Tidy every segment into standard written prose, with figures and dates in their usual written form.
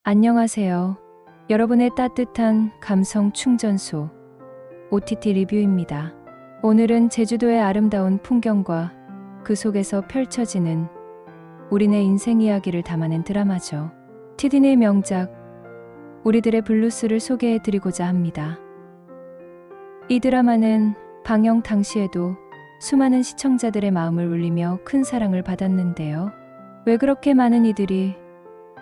안녕하세요. 여러분의 따뜻한 감성 충전소 OTT 리뷰입니다. 오늘은 제주도의 아름다운 풍경과 그 속에서 펼쳐지는 우리네 인생 이야기를 담아낸 드라마죠. TVN의 명작 우리들의 블루스를 소개해 드리고자 합니다. 이 드라마는 방영 당시에도 수많은 시청자들의 마음을 울리며 큰 사랑을 받았는데요. 왜 그렇게 많은 이들이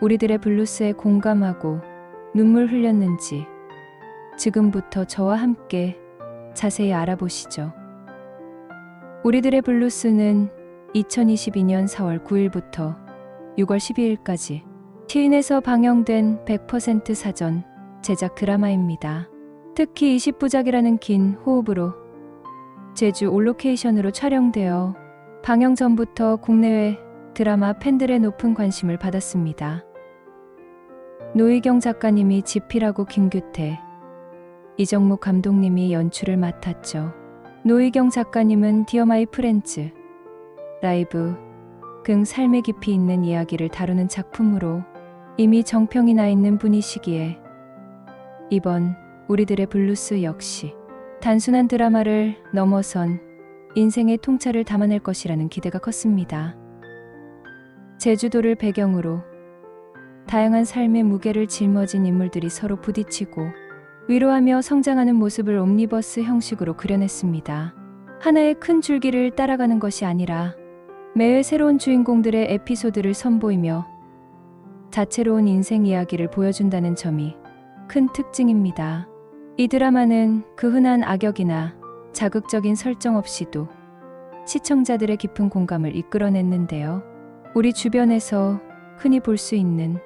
우리들의 블루스에 공감하고 눈물 흘렸는지 지금부터 저와 함께 자세히 알아보시죠. 우리들의 블루스는 2022년 4월 9일부터 6월 12일까지 TVN에서 방영된 100% 사전 제작 드라마입니다. 특히 20부작이라는 긴 호흡으로 제주 올로케이션으로 촬영되어 방영 전부터 국내외 드라마 팬들의 높은 관심을 받았습니다. 노희경 작가님이 지필하고 김규태, 이정무 감독님이 연출을 맡았죠. 노희경 작가님은 디어 마이 프렌즈, 라이브 등 삶의 깊이 있는 이야기를 다루는 작품으로 이미 정평이 나 있는 분이시기에 이번 우리들의 블루스 역시 단순한 드라마를 넘어선 인생의 통찰을 담아낼 것이라는 기대가 컸습니다. 제주도를 배경으로 다양한 삶의 무게를 짊어진 인물들이 서로 부딪히고 위로하며 성장하는 모습을 옴니버스 형식으로 그려냈습니다. 하나의 큰 줄기를 따라가는 것이 아니라 매회 새로운 주인공들의 에피소드를 선보이며 다채로운 인생 이야기를 보여준다는 점이 큰 특징입니다. 이 드라마는 그 흔한 악역이나 자극적인 설정 없이도 시청자들의 깊은 공감을 이끌어냈는데요. 우리 주변에서 흔히 볼 수 있는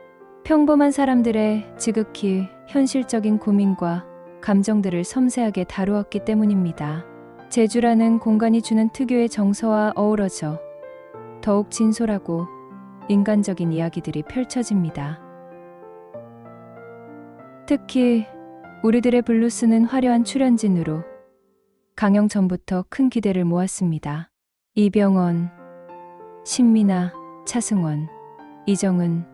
평범한 사람들의 지극히 현실적인 고민과 감정들을 섬세하게 다루었기 때문입니다. 제주라는 공간이 주는 특유의 정서와 어우러져 더욱 진솔하고 인간적인 이야기들이 펼쳐집니다. 특히 우리들의 블루스는 화려한 출연진으로 강영 전부터 큰 기대를 모았습니다. 이병헌, 신민아, 차승원, 이정은,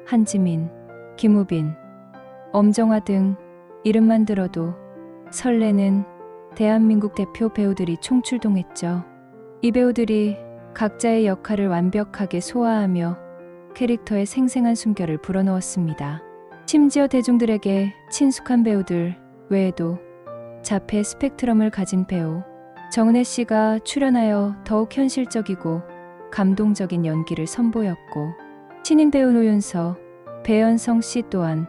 한지민, 김우빈, 엄정화 등 이름만 들어도 설레는 대한민국 대표 배우들이 총출동했죠. 이 배우들이 각자의 역할을 완벽하게 소화하며 캐릭터의 생생한 숨결을 불어넣었습니다. 심지어 대중들에게 친숙한 배우들 외에도 자폐 스펙트럼을 가진 배우 정은혜 씨가 출연하여 더욱 현실적이고 감동적인 연기를 선보였고, 신인 배우 노윤서, 배현성 씨 또한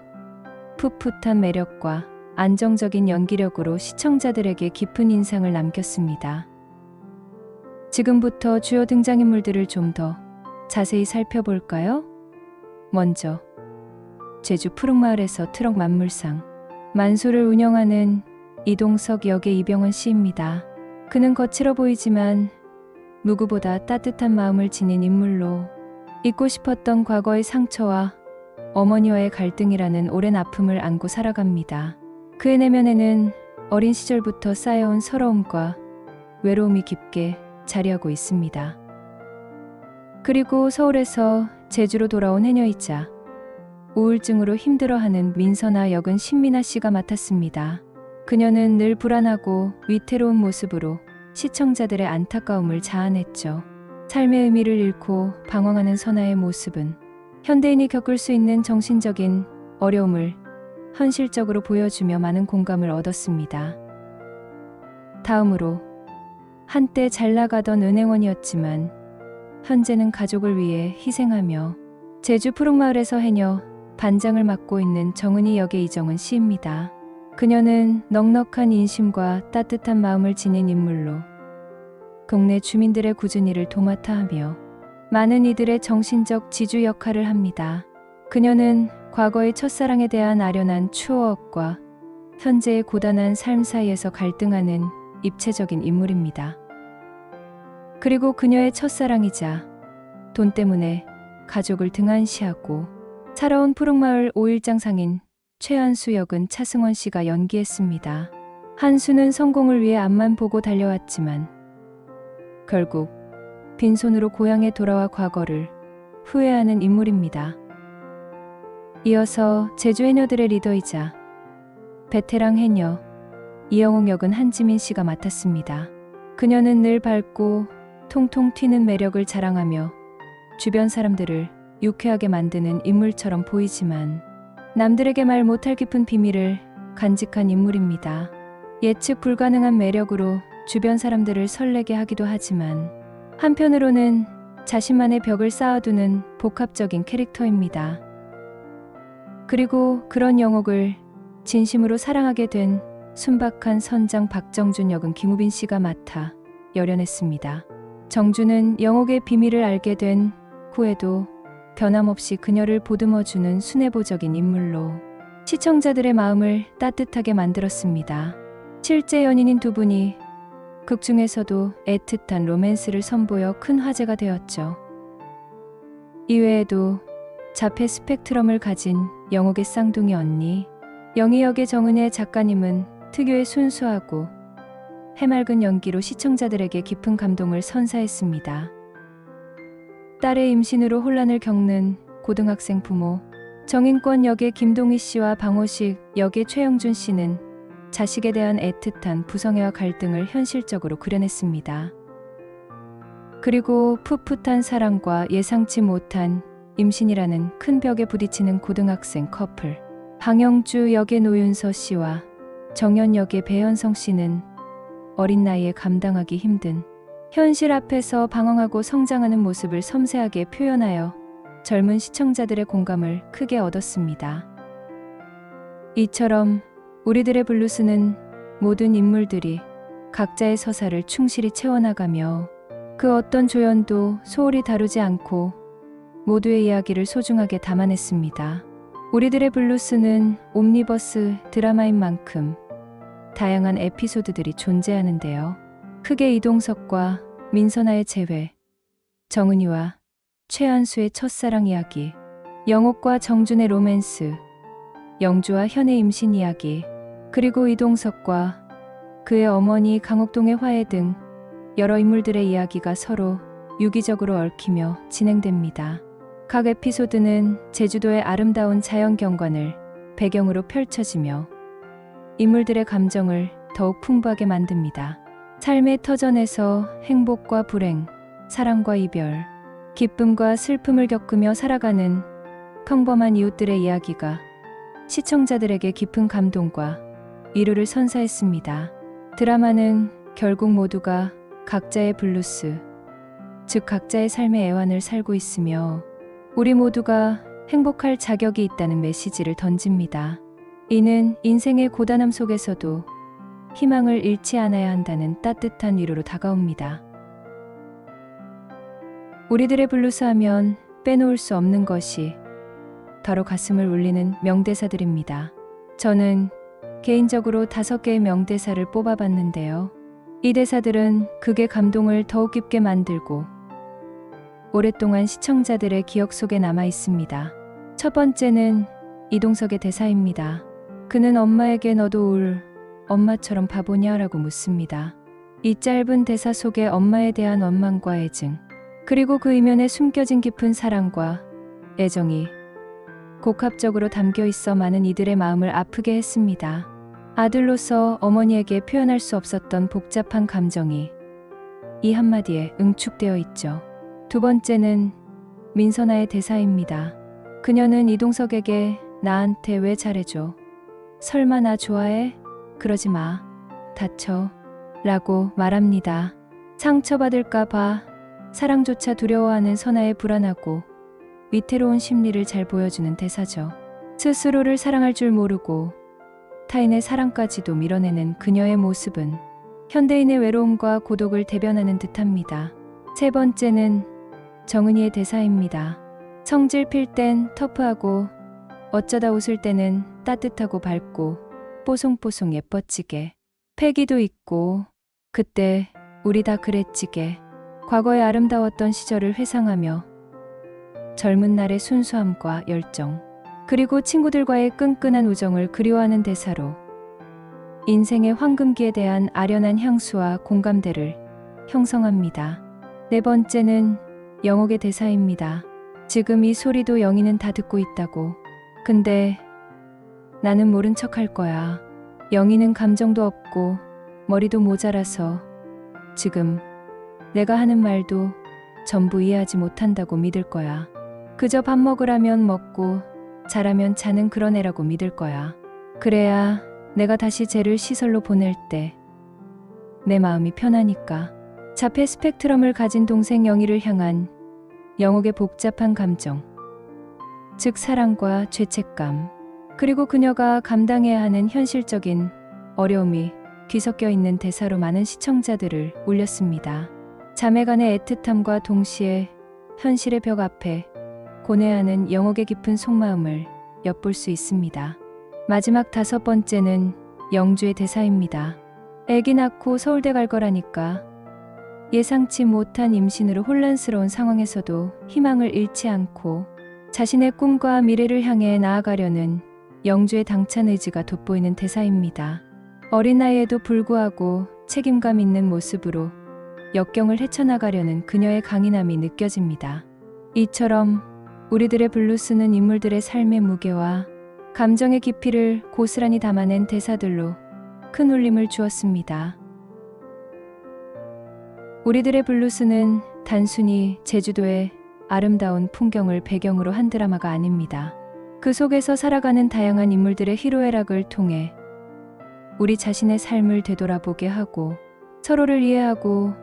풋풋한 매력과 안정적인 연기력으로 시청자들에게 깊은 인상을 남겼습니다. 지금부터 주요 등장인물들을 좀 더 자세히 살펴볼까요? 먼저 제주 푸른마을에서 트럭 만물상 만소를 운영하는 이동석 역의 이병헌 씨입니다. 그는 거칠어 보이지만 누구보다 따뜻한 마음을 지닌 인물로 잊고 싶었던 과거의 상처와 어머니와의 갈등이라는 오랜 아픔을 안고 살아갑니다. 그의 내면에는 어린 시절부터 쌓여온 서러움과 외로움이 깊게 자리하고 있습니다. 그리고 서울에서 제주로 돌아온 해녀이자 우울증으로 힘들어하는 민선아 역은 신민아 씨가 맡았습니다. 그녀는 늘 불안하고 위태로운 모습으로 시청자들의 안타까움을 자아냈죠. 삶의 의미를 잃고 방황하는 선아의 모습은 현대인이 겪을 수 있는 정신적인 어려움을 현실적으로 보여주며 많은 공감을 얻었습니다. 다음으로 한때 잘 나가던 은행원이었지만 현재는 가족을 위해 희생하며 제주 푸른마을에서 해녀 반장을 맡고 있는 정은희 역의 이정은 씨입니다. 그녀는 넉넉한 인심과 따뜻한 마음을 지닌 인물로 동네 주민들의 꾸준히 일을 도맡아 하며 많은 이들의 정신적 지주 역할을 합니다. 그녀는 과거의 첫사랑에 대한 아련한 추억과 현재의 고단한 삶 사이에서 갈등하는 입체적인 인물입니다. 그리고 그녀의 첫사랑이자 돈 때문에 가족을 등한시하고 살아온 푸른마을 5일장 상인 최한수 역은 차승원 씨가 연기했습니다. 한수는 성공을 위해 앞만 보고 달려왔지만 결국 빈손으로 고향에 돌아와 과거를 후회하는 인물입니다. 이어서 제주 해녀들의 리더이자 베테랑 해녀 이영옥 역은 한지민 씨가 맡았습니다. 그녀는 늘 밝고 통통 튀는 매력을 자랑하며 주변 사람들을 유쾌하게 만드는 인물처럼 보이지만 남들에게 말 못할 깊은 비밀을 간직한 인물입니다. 예측 불가능한 매력으로 주변 사람들을 설레게 하기도 하지만 한편으로는 자신만의 벽을 쌓아두는 복합적인 캐릭터입니다. 그리고 그런 영옥을 진심으로 사랑하게 된 순박한 선장 박정준 역은 김우빈 씨가 맡아 열연했습니다. 정준은 영옥의 비밀을 알게 된 후에도 변함없이 그녀를 보듬어주는 순애보적인 인물로 시청자들의 마음을 따뜻하게 만들었습니다. 실제 연인인 두 분이 극 중에서도 애틋한 로맨스를 선보여 큰 화제가 되었죠. 이외에도 자폐 스펙트럼을 가진 영옥의 쌍둥이 언니 영희 역의 정은혜 작가님은 특유의 순수하고 해맑은 연기로 시청자들에게 깊은 감동을 선사했습니다. 딸의 임신으로 혼란을 겪는 고등학생 부모 정인권 역의 김동희 씨와 방호식 역의 최영준 씨는 자식에 대한 애틋한 부성애와 갈등을 현실적으로 그려냈습니다. 그리고 풋풋한 사랑과 예상치 못한 임신이라는 큰 벽에 부딪히는 고등학생 커플 방영주 역의 노윤서 씨와 정연 역의 배현성 씨는 어린 나이에 감당하기 힘든 현실 앞에서 방황하고 성장하는 모습을 섬세하게 표현하여 젊은 시청자들의 공감을 크게 얻었습니다. 이처럼 우리들의 블루스는 모든 인물들이 각자의 서사를 충실히 채워나가며 그 어떤 조연도 소홀히 다루지 않고 모두의 이야기를 소중하게 담아냈습니다. 우리들의 블루스는 옴니버스 드라마인 만큼 다양한 에피소드들이 존재하는데요. 크게 이동석과 민선아의 재회, 정은이와 최한수의 첫사랑 이야기, 영옥과 정준의 로맨스, 영주와 현의 임신 이야기, 그리고 이동석과 그의 어머니 강옥동의 화해 등 여러 인물들의 이야기가 서로 유기적으로 얽히며 진행됩니다. 각 에피소드는 제주도의 아름다운 자연 경관을 배경으로 펼쳐지며 인물들의 감정을 더욱 풍부하게 만듭니다. 삶의 터전에서 행복과 불행, 사랑과 이별, 기쁨과 슬픔을 겪으며 살아가는 평범한 이웃들의 이야기가 시청자들에게 깊은 감동과 위로를 선사했습니다. 드라마는 결국 모두가 각자의 블루스, 즉 각자의 삶의 애환을 살고 있으며 우리 모두가 행복할 자격이 있다는 메시지를 던집니다. 이는 인생의 고단함 속에서도 희망을 잃지 않아야 한다는 따뜻한 위로로 다가옵니다. 우리들의 블루스 하면 빼놓을 수 없는 것이 바로 가슴을 울리는 명대사들입니다. 저는 개인적으로 5개의 명대사를 뽑아봤는데요. 이 대사들은 극의 감동을 더욱 깊게 만들고 오랫동안 시청자들의 기억 속에 남아 있습니다. 첫 번째는 이동석의 대사입니다. 그는 엄마에게 너도 울 엄마처럼 바보냐 라고 묻습니다. 이 짧은 대사 속에 엄마에 대한 원망과 애증, 그리고 그 이면에 숨겨진 깊은 사랑과 애정이 복합적으로 담겨 있어 많은 이들의 마음을 아프게 했습니다. 아들로서 어머니에게 표현할 수 없었던 복잡한 감정이 이 한마디에 응축되어 있죠. 두 번째는 민선아의 대사입니다. 그녀는 이동석에게 나한테 왜 잘해줘? 설마 나 좋아해? 그러지 마. 다쳐. 라고 말합니다. 상처받을까 봐 사랑조차 두려워하는 선아의 불안하고 위태로운 심리를 잘 보여주는 대사죠. 스스로를 사랑할 줄 모르고 타인의 사랑까지도 밀어내는 그녀의 모습은 현대인의 외로움과 고독을 대변하는 듯합니다. 세 번째는 정은이의 대사입니다. 성질 필 땐 터프하고 어쩌다 웃을 때는 따뜻하고 밝고 뽀송뽀송 예뻐지게 패기도 있고 그때 우리 다 그랬지게 과거의 아름다웠던 시절을 회상하며 젊은 날의 순수함과 열정 그리고 친구들과의 끈끈한 우정을 그리워하는 대사로 인생의 황금기에 대한 아련한 향수와 공감대를 형성합니다. 네 번째는 영옥의 대사입니다. 지금 이 소리도 영희는 다 듣고 있다고 근데 나는 모른 척 할 거야. 영희는 감정도 없고 머리도 모자라서 지금 내가 하는 말도 전부 이해하지 못한다고 믿을 거야. 그저 밥 먹으라면 먹고 자라면 자는 그런 애라고 믿을 거야. 그래야 내가 다시 쟤를 시설로 보낼 때 내 마음이 편하니까. 자폐 스펙트럼을 가진 동생 영희를 향한 영옥의 복잡한 감정, 즉 사랑과 죄책감, 그리고 그녀가 감당해야 하는 현실적인 어려움이 뒤섞여 있는 대사로 많은 시청자들을 울렸습니다. 자매간의 애틋함과 동시에 현실의 벽 앞에 고뇌하는 영옥의 깊은 속마음을 엿볼 수 있습니다. 마지막 5번째는 영주의 대사입니다. 애기 낳고 서울대 갈 거라니까. 예상치 못한 임신으로 혼란스러운 상황에서도 희망을 잃지 않고 자신의 꿈과 미래를 향해 나아가려는 영주의 당찬 의지가 돋보이는 대사입니다. 어린 나이에도 불구하고 책임감 있는 모습으로 역경을 헤쳐나가려는 그녀의 강인함이 느껴집니다. 이처럼 우리들의 블루스는 인물들의 삶의 무게와 감정의 깊이를 고스란히 담아낸 대사들로 큰 울림을 주었습니다. 우리들의 블루스는 단순히 제주도의 아름다운 풍경을 배경으로 한 드라마가 아닙니다. 그 속에서 살아가는 다양한 인물들의 희로애락을 통해 우리 자신의 삶을 되돌아보게 하고 서로를 이해하고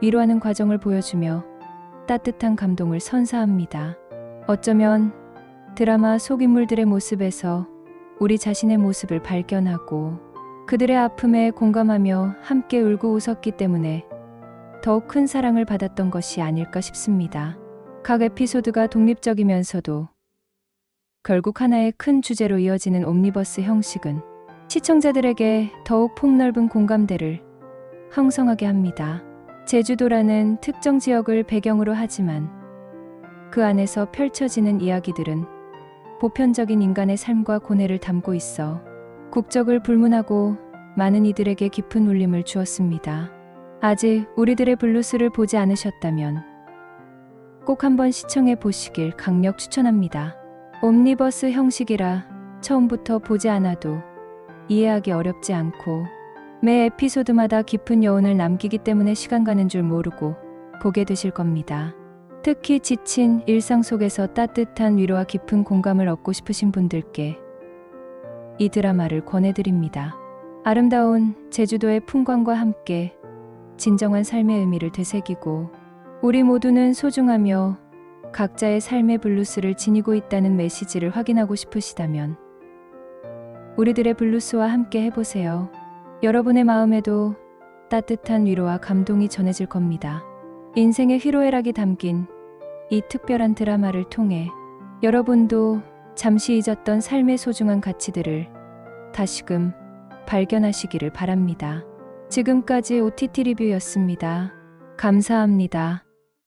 위로하는 과정을 보여주며 따뜻한 감동을 선사합니다. 어쩌면 드라마 속 인물들의 모습에서 우리 자신의 모습을 발견하고 그들의 아픔에 공감하며 함께 울고 웃었기 때문에 더욱 큰 사랑을 받았던 것이 아닐까 싶습니다. 각 에피소드가 독립적이면서도 결국 하나의 큰 주제로 이어지는 옴니버스 형식은 시청자들에게 더욱 폭넓은 공감대를 형성하게 합니다. 제주도라는 특정 지역을 배경으로 하지만 그 안에서 펼쳐지는 이야기들은 보편적인 인간의 삶과 고뇌를 담고 있어 국적을 불문하고 많은 이들에게 깊은 울림을 주었습니다. 아직 우리들의 블루스를 보지 않으셨다면 꼭 한번 시청해 보시길 강력 추천합니다. 옴니버스 형식이라 처음부터 보지 않아도 이해하기 어렵지 않고 매 에피소드마다 깊은 여운을 남기기 때문에 시간 가는 줄 모르고 보게 되실 겁니다. 특히 지친 일상 속에서 따뜻한 위로와 깊은 공감을 얻고 싶으신 분들께 이 드라마를 권해드립니다. 아름다운 제주도의 풍광과 함께 진정한 삶의 의미를 되새기고 우리 모두는 소중하며 각자의 삶의 블루스를 지니고 있다는 메시지를 확인하고 싶으시다면 우리들의 블루스와 함께 해보세요. 여러분의 마음에도 따뜻한 위로와 감동이 전해질 겁니다. 인생의 희로애락이 담긴 이 특별한 드라마를 통해 여러분도 잠시 잊었던 삶의 소중한 가치들을 다시금 발견하시기를 바랍니다. 지금까지 OTT 리뷰였습니다. 감사합니다.